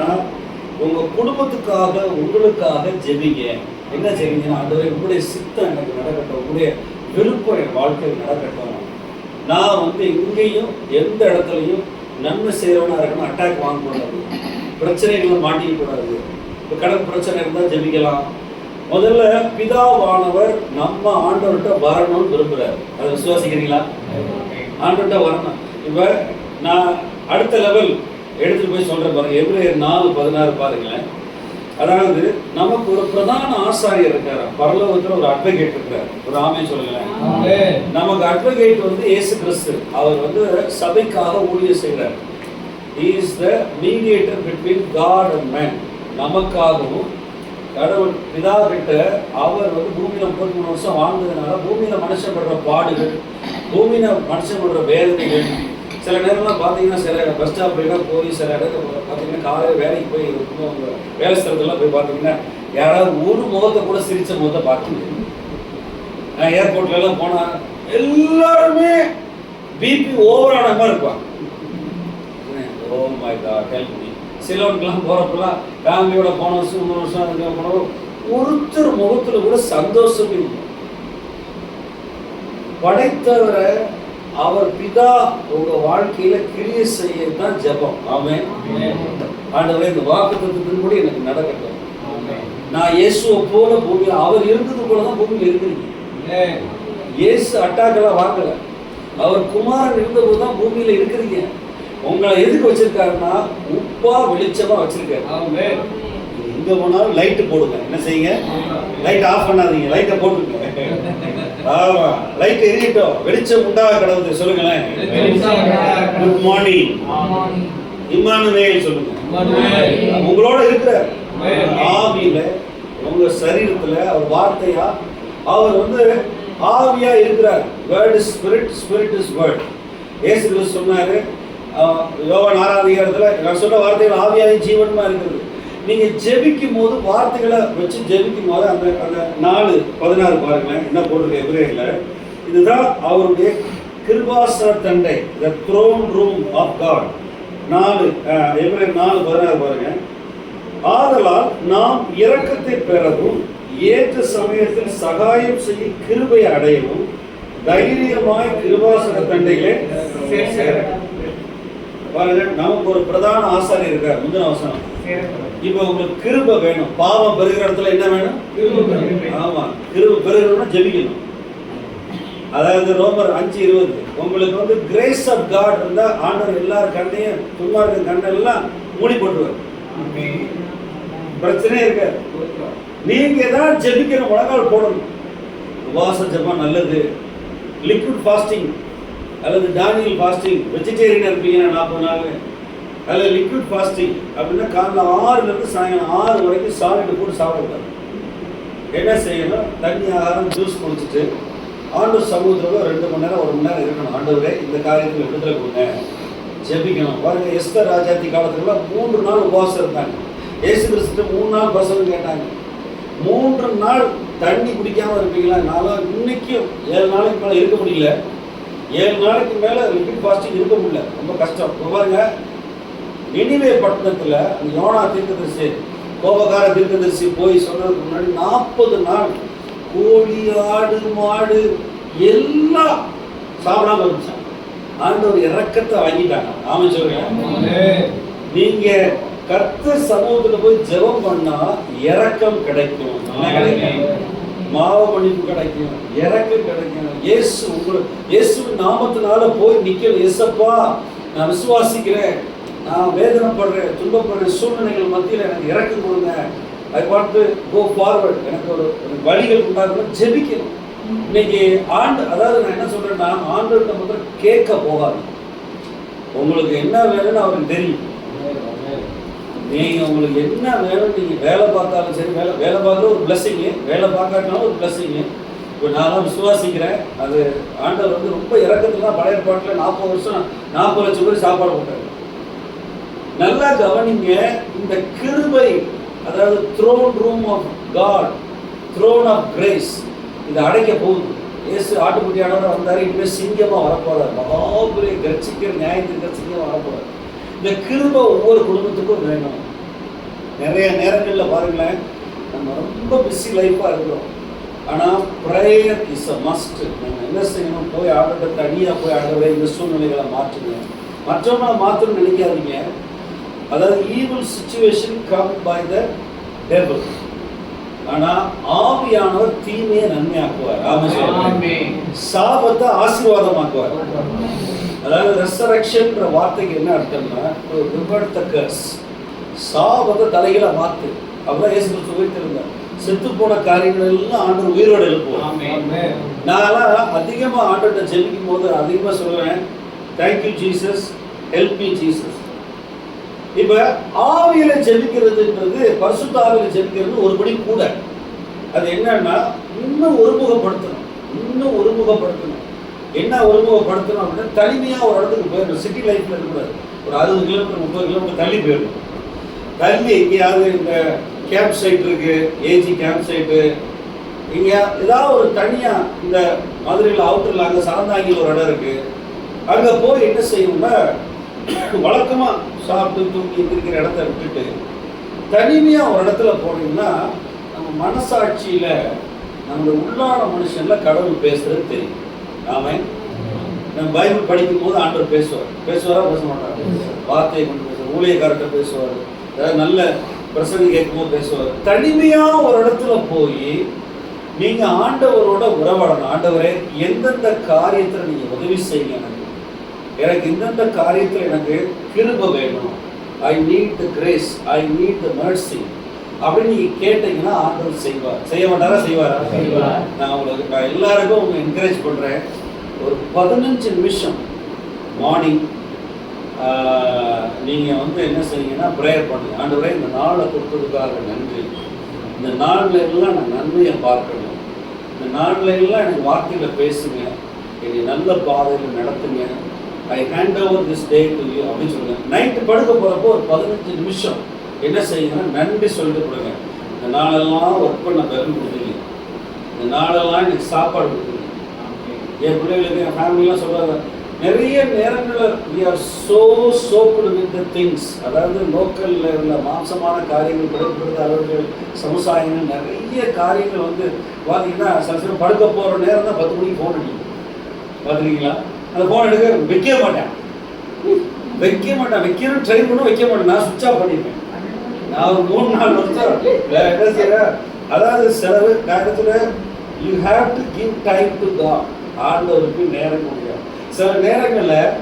உங்க குடும்பத்துக்காக உங்களுக்காக ஜெபிங்க. என்ன செய்வீங்கன்னா, ஆண்டவரே உங்களுடைய சித்தம் எனக்கு நடக்கட்டும், உங்களுடைய விருப்பம் என் வாழ்க்கையில் நடக்கட்டும். நான் எங்கேயும் எந்த இடத்துலையும் நன்மை செய்யறவனா இருக்கணும். அட்டாக் வாங்கக்கூடாது, பிரச்சனைகளை மாட்டிக்கக்கூடாது. இப்போ கடன் பிரச்சனை இருந்தால் ஜெபிக்கலாம். முதல்ல பிதாவானவர் நம்ம ஆண்டவர்கிட்ட வரணும்னு விரும்புகிறார். அதை விசுவாசிக்கிறீங்களா? ஆண்டவர்கிட்ட வரணும். இப்போ நான் அடுத்த லெவல் எடுத்துட்டு போய் சொல்றேன் பாருங்க. எபிரேயர் 4:16 பாருங்களேன். அதாவது நமக்கு ஒரு பிரதான ஆசாரியர் இருக்காரு, பரலோகத்துல ஒரு அட்வொகேட் இருக்காரு. ஒரு ஆமென் சொல்லுங்களேன். நமக்கு அட்வொகேட் இயேசு கிறிஸ்து. அவர் சபைக்காக ஊழியம் செய்கிறார். He is the mediator between God and man. நமக்காகவும் கடவுள் பிதா கிட்ட அவர் பூமியில 33 வருஷம் வாழ்ந்ததுனால பூமியில மனுஷன் படுற பாடுகள், பூமியில மனுஷன் படுற வேதனைகள், சில நேரம்லாம் பார்த்தீங்கன்னா சில பஸ் ஸ்டாப்லாம் போய் சில இடத்துல பார்த்தீங்கன்னா காலையில் வேலைக்கு போய் வேலை ஸ்தலத்துலாம் போய் பார்த்தீங்கன்னா யாராவது ஒரு முகத்தை கூட சிரிச்ச முகத்தை பார்க்க முடியாது. ஏர்போர்ட்லாம் போனால் எல்லாருமே பிபி ஓவரான மாதிரி இருப்பாங்க. Oh my God help me. சிலவனுக்குலாம் போகிறப்பெல்லாம் ஃபேமிலியோட போன வருஷம் 3 வருஷம் அதுக்கு போனோம், ஒருத்தர் முகத்தில் கூட சந்தோஷம் இல்லை. படைத்தவரை அவர் பிதா உங்க வாழ்க்கையில கிரியை செய்யத்தான் ஜெபம். ஆமென். ஆண்டவரே இந்த வாக்குத்தத்தத்தின்படி எனக்கு நடக்கட்டும். நான் இயேசுவை போல பூமியில் அவர் இருந்தது போலதான் பூமியில் இருக்கிறீங்க. இயேசு அட்டாக்கெல்லாம் வாங்கல, அவர் குமாரன் இருந்தபோது தான் பூமியில இருக்கிறீங்க. உங்களை எதுக்கு வச்சிருக்காருன்னா உப்பா வெளிச்சமா வச்சிருக்காரு. எங்க போனாலும் லைட்டு போடுங்க. என்ன செய்யுங்க? லைட் ஆஃப் பண்ணாதீங்க, லைட்டை போட்டுருங்க. ஆமா, லைட் எரியட்டும், வெளிச்சம் உண்டாக கடவுது. சொல்லுங்களேன். குட் மார்னிங் இம்மானுவேல் சொல்லுங்க. உங்களோட இருக்கிறார் ஆவியில, உங்க சரீரத்துல அவர் வார்த்தையா, அவர் ஆவியா இருக்கிறார். Word is spirit, spirit is word. இயேசு கிறிஸ்து சொன்னாரு யோவான் 6ஆம் அதிகாரத்துல, நான் சொன்ன வார்த்தைகள் ஆவியாய் ஜீவனுமா இருக்கிறது. நீங்க ஜெபிக்கும் போது வார்த்தைகளை வச்சு ஜெபிக்கும் போது அந்த 4:16 பாருங்களேன் என்ன போட்டிருக்கு எபிரேயர்ல. இதுதான் அவருடைய கிருபாசன தண்டை, the throne room of God. எபிரேயர் 4:16 பாருங்க. ஆதலால் நாம் இரக்கத்தை பெறவும் ஏற்ற சமயத்தில் சகாயம் செய்ய கிருபை அடையவும் தைரியமாய் கிருபாசன தண்டையிலே பாருங்க. நமக்கு ஒரு பிரதான ஆசாரியர் இருக்கார். முந்தின வசனம். இப்ப உங்களுக்கு கிருபை வேணும். பாவம் பெருகிற இடத்துல என்ன வேணும்? ஆமா, கிருபை பெருகணும்னா ஜெபிக்கணும். அதாவது ரோமர் 5:20 உங்களுக்கு கிரேஸ் ஆஃப் காட் இருந்தா ஆண்டவர் எல்லாரும் கண்ணையும் சும்மா இருக்க கண்ணெல்லாம் மூடி போட்டுருவார். பிரச்சனையே இருக்காது. நீங்க ஏதாவது ஜெபிக்கணும், முழங்கால் போடணும். உபவாச ஜெபம் நல்லது. லிக்விட் ஃபாஸ்டிங் அல்லது டானியல் ஃபாஸ்டிங், வெஜிடேரியன் இருப்பீங்கன்னா 40 நாள், அதில் லிக்விட் ஃபாஸ்டிங் அப்படின்னா காலைல 6லேருந்து சாயங்காலம் 6 வரைக்கும் சாலிட் போட்டு சாப்பிடக்கூடாது. என்ன செய்யணும்? தண்ணி, ஆகாரம், ஜூஸ் குடிச்சிட்டு ஆண்டவர் சமூகத்தில் 2 மணி நேரம் 1 மணி நேரம் இருக்கணும். ஆண்டவரே இந்த காரியத்தில் விடுதலை கொடுங்க, ஜெபிக்கணும். பாருங்க, எஸ்தர் ராஜாத்தி காலத்துல 3 நாள் உபவாசம் இருந்தாங்க. இயேசு கிறிஸ்து 3 நாள் பசங்க கேட்டாங்க, 3 நாள் தண்ணி குடிக்காம இருப்பீங்களா? நானும் இன்னைக்கும் 7 நாளைக்கு மேலே இருக்க முடியல. 7 நாளைக்கு மேலே லிக்விட் ஃபாஸ்டிங் இருக்க முடியல, ரொம்ப கஷ்டம். பாருங்க, நினிவே பட்டணத்தில் யோனா தீர்க்கதரிசி, கோபக்கார தீர்க்கதரிசி போய் சொன்னதுக்கு முன்னாடி 40 நாள் கோழி, ஆடு, மாடு எல்லாம் சாப்பிடாம இருந்துச்சான். ஆண்டவர் இரக்கத்தை வாங்கிட்டாங்க. ஆமா சொல்றீங்க. நீங்க கர்த்தர் சமூகத்துல போய் ஜெபம் பண்ணா இரக்கம் கிடைக்கும். என்ன கிடைக்கும்? மாவ மன்னிப்பு கிடைக்கும், இரக்கம் கிடைக்கும். இயேசுவின் நாமத்தினால போய் நிக்கணும். இயேசப்பா, நான் விசுவாசிக்கிறேன், நான் வேதனைப்படுறேன், துன்பப்படுறேன், சூழ்நிலைகள் மத்தியில் எனக்கு இரக்கம் கொடுங்க. I want to go forward. எனக்கு ஒரு வழிகள் உண்டாகணும், ஜெபிக்கணும். இன்னைக்கு அதாவது நான் என்ன சொல்றேன்னா, ஆண்டவர்கிட்ட முதல்ல கேட்க போகாது. உங்களுக்கு என்ன வேணும்னு அவருக்கு தெரியும். நீங்க உங்களுக்கு என்ன வேணும், நீங்க வேலை பார்த்தாலும் சரி, வேலை பார்க்குற ஒரு பிளஸ்ஸிங்கு, வேலை பார்க்காட்டினாலும் ஒரு பிளஸ்ஸிங்கு. இப்போ நான் விசுவாசிக்கிறேன், அது ஆண்டவர் வந்து ரொம்ப இறக்கத்துல தான். பழைய பாட்டில் 40 வருஷம் 40 லட்சம் பேர் சாப்பாடு போட்டாரு. நல்லா கவனிங்க, இந்த கிருபை, அதாவது throne room of God, throne of grace, இது அடைக்க போகுது. இயேசு ஆட்டுக்குட்டியானவர் வந்தார், இனிமேல் சிங்கமாக வரப்போறார். மகாபுரிய கட்சிக்கிற நியாயத்திற்கிற சிங்கமாக வரப்போறார். இந்த கிருபை ஒவ்வொரு குடும்பத்துக்கும் வேணும். நிறைய நேரங்களில் பாருங்களேன், நம்ம ரொம்ப பிஸி லைஃபாக இருக்கிறோம், ஆனால் ப்ரேயர் இஸ் அ மஸ்ட். நம்ம என்ன செய்யணும்? போய் ஆண்டவர்கிட்ட தனியாக போய் ஆண்டவரே இந்த சூழ்நிலைகளை மாற்றுங்க. மற்றவங்களை மாற்றணும்னு நினைக்காதீங்க. அதாவது evil situation come by the devil, ஆனால் ஆவியானவர் தீமையை நன்மையாக்குவார். சாபத்தை ஆசீர்வாதமாக்குவார். அதாவது ரெசரக்ஷன்ற வார்த்தைக்கு என்ன அர்த்தம்னா, ரிவர்ட் த கர்ஸ், சாபத்தை தலைகளை மாத்து. அப்படிதான் இயேசு கிறிஸ்து உயிர்த்தெழுந்தார். செத்து போன காரியங்கள் எல்லாம் ஆண்டவர் உயிரோடு எழுப்புவோம். நான் அதிகமாக ஆண்டவர்கிட்ட ஜெபிக்கும் போது அதிகமாக சொல்லுவேன், thank you Jesus, help me Jesus. இப்போ ஆவியில ஜெபிக்கிறதுன்றது, பரிசுத்த ஆவியில ஜெபிக்கிறது ஒருபடி கூட. அது என்னன்னா, இன்னும் ஒருமுகப்படுத்தணும். என்ன ஒருமுகப்படுத்தணும் அப்படின்னா, தனிமையாக ஒரு இடத்துக்கு போயிடணும். சிட்டி லைஃப்ல இருக்கக்கூடாது. ஒரு 60 கிலோமீட்டர் 30 கிலோமீட்டர் தள்ளி போயிடணும். தள்ளி எங்கேயாவது இந்த கேம்ப் சைட் இருக்கு, ஏஜி கேம்ப் சைட்டு, இங்கே ஏதாவது ஒரு தனியாக, இந்த மதுரையில் அவுட்டரில் அங்கே சரந்தாங்கியில் ஒரு இடம் இருக்கு, அங்கே போய் என்ன செய்யணும்னா, வழக்கமாக சாப்பிட்டு தூங்கி இருக்கிற இடத்த விட்டுட்டு தனிமையாக ஒரு இடத்துல போனீங்கன்னா, நம்ம மனசாட்சியில் நம்ம உள்ளான மனுஷன்ல கடவுள் பேசுறது தெரியும். ஆமாம், நம்ம பைபிள் படிக்கும் போது ஆண்டவர் பேசுவாரா பேச மாட்டார். வார்த்தையை கொண்டு பேசுவார், ஊழியக்காரர்கிட்ட பேசுவார், அதாவது நல்ல பிரசங்க கேட்கும் போது பேசுவார். தனிமையாக ஒரு இடத்துல போய் நீங்கள் ஆண்டவரோட உறவாடணும். ஆண்டவரே, எந்தெந்த காரியத்தில் நீங்கள் உதவி செய்யுங்க, எனக்கு இந்தந்த காரியத்தில் எனக்கு கிருபை வேணும், I need the grace, I need the Mercy அப்படின்னு நீங்கள் கேட்டீங்கன்னா ஆண்டவர் செய்வார். செய்ய மாட்டாரா? செய்வாரா? நான் எல்லாருக்கும் உங்களை என்கரேஜ் பண்ணுறேன். ஒரு 15 நிமிஷம் மார்னிங் நீங்கள் வந்து என்ன செய்யுங்கன்னா, ப்ரேயர் பண்ணுங்க. ஆண்டவரே, இந்த நாளை கொடுத்ததுக்காக நன்றி. இந்த நாளில் எல்லாம் நான் நன்மையை பார்க்கணும். இந்த நாளில் எல்லாம் எனக்கு வார்த்தைகளை பேசுங்க, என்னை நல்ல பாதையில் நடத்துங்க. ஐ hand over this day to you அப்படின்னு சொல்லுங்க. நைட்டு படுக்க போகிறப்போ ஒரு 15 நிமிஷம் என்ன செய்யுங்கன்னா, நன்றி சொல்லிட்டு கொடுங்க. இந்த நாளெல்லாம் ஒர்க் பண்ண பெரும் கொடுத்துருங்க, இந்த நாளெல்லாம் எனக்கு சாப்பாடு கொடுத்துருங்க. என் பிள்ளைகளுக்கு, என் ஃபேமிலிலாம் சொல்கிறாங்க, நிறைய நேரங்களில் we are so soaked with the things, அதாவது லோக்கலில் உள்ள மாம்சமான காரியங்கள், கிடைக்கிறது அளவுகள், சமுதாயங்கள், நிறைய காரியங்கள் வந்து பார்த்தீங்கன்னா, சில சில படுக்க போகிற நேரம் தான் 10 மணிக்கு ஃபோன் அடிக்கும். பார்த்துருக்கீங்களா? அந்த ஃபோன் எடுக்க வைக்க மாட்டேன், வைக்கணும்னு ட்ரை பண்ண வைக்க மாட்டேன். நான் சுவிட்ச் ஆஃப் பண்ணிப்பேன். நான் ஒரு 3-4 வருஷம் என்ன செய்கிறேன், அதாவது சில நேரத்தில் you have to give time to God. ஆண்டவருக்கு நேரம் முடியாது. சில நேரங்களில்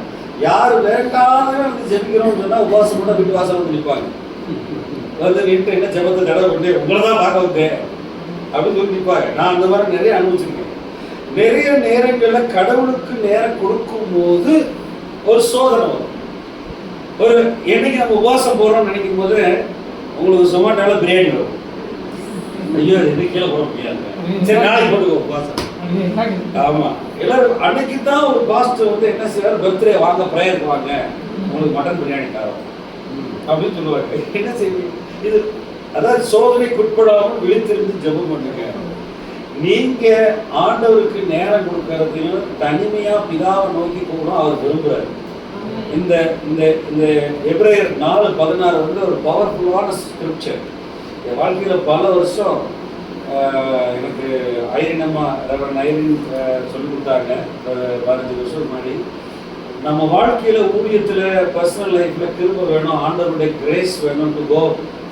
யார் வேண்டாத வந்து ஜெபிக்கிறோம்னு சொன்னால் உபவாசம் கூட வீட்டு வாசல் வந்து நிற்பாங்க. வந்து நின்று என்ன ஜெபத்தை தடவை பண்ணி உங்களை தான் பார்க்க வந்தேன் அப்படின்னு சொல்லி நிற்பாங்க. நான் அந்த மாதிரி நிறைய அனுபவிச்சிருக்கேன். நிறைய நேரங்களில் கடவுளுக்கு நேரம் கொடுக்கும் போது ஒரு சோதனை வரும். ஒரு என்னைக்கு நம்ம உபவாசம் போகிறோம்னு நினைக்கும் போது உங்களுக்கு சொமாட்டோவில் பிரியாணி வரும். ஐயோ, இது கீழே போட முடியாது, சரி நாளைக்கு போட்டுக்கோ உபவாசம். ஆமாம், எல்லாரும் அன்னைக்கு தான் ஒரு பாஸ்டர் வந்து என்ன செய்வார், பர்த்டே வாங்க, ப்ரேயருக்கு வாங்க, உங்களுக்கு மட்டன் பிரியாணி தரோம் அப்படின்னு சொல்லுவாங்க. என்ன செய்வீங்க? இது அதாவது சோதனைக்கு உட்படாமல் விழித்திருந்து ஜெபம் பண்ணுங்க. நீங்க ஆண்டவருக்கு நேரம் கொடுக்கறதையும் தனிமையா பிதாவை நோக்கி போகணும் அவர் விரும்புறாரு. இந்த இந்த இந்த எபிரேயர் 4:16 வந்து ஒரு பவர்ஃபுல்லான ஸ்கிரிப்சர். என் வாழ்க்கையில பல வருஷம் எனக்கு ஐரினம்மா ரெவரண்ட் ஐரின் சொல்லி கொடுத்தாங்க 15 வருஷம் முன்னாடி. நம்ம வாழ்க்கையில ஊழியத்துல பர்சனல் லைஃப்ல திரும்ப வேணும், ஆண்டவருடைய கிரேஸ் வேணும் டு கோ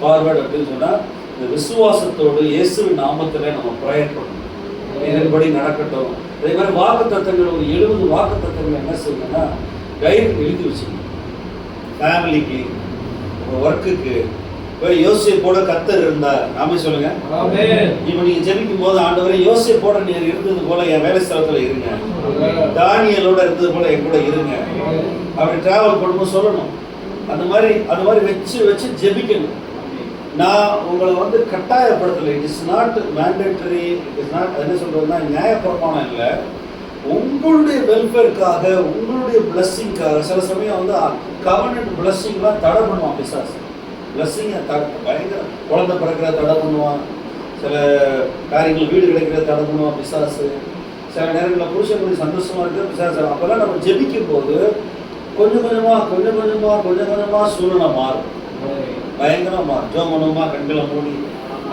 ஃபார்வர்ட் அப்படின்னு சொன்னா இந்த விசுவாசத்தோடு இயேசுவின் நாமத்துல நம்ம ப்ரேயர் பண்ணணும், இதன்படி நடக்கட்டும். அதே மாதிரி வாக்கு தத்தங்கள் ஒரு 70 வாக்கு தத்தங்கள் என்ன செய்யணும்னா டைரி எழுதி வச்சுக்கணும். ஃபேமிலிக்கு, ஒர்க்குக்கு. இப்போ யோசேப்போட கர்த்தர் இருந்தார், நாமே சொல்லுங்க. இப்போ நீங்க ஜெபிக்கும் போது ஆண்டவரே யோசேப்போட நீர் இருந்தது போல என் வேலை ஸ்தலத்துல இருங்க, தானியலோட இருந்தது போல என் கூட இருங்க, அப்படி டிராவல் பண்ணும்போது சொல்லணும். அந்த மாதிரி வச்சு ஜெபிக்கணும். நான் உங்களை வந்து கட்டாயப்படுத்தலை. It is not mandatory, it is not என்ன சொல்றதுன்னா நியாயப்பிரமாணம் இல்லை. உங்களுடைய வெல்ஃபேருக்காக, உங்களுடைய பிளஸ்ஸிங்காக. சில சமயம் வந்து கவர்னன்ட் பிளஸ்ஸிங்லாம் தடை பண்ணுவான் பிசாசு. பிளஸ்ஸிங்கை பயங்கர குழந்தை பிறக்கிற தடை பண்ணுவான், சில காரியங்கள் வீடு கிடைக்கிற தடை பண்ணுவான் பிசாசு. சில நேரங்களில் புருஷன் சந்தோஷமா இருக்கிற பிசாசு. அப்போல்லாம் நம்ம ஜெபிக்கும் போது கொஞ்சம் கொஞ்சமாக சூழ்நிலை மாறும், பயங்கரமாக மாறும். ஜோம் பண்ணுமா, கண்களை மூடி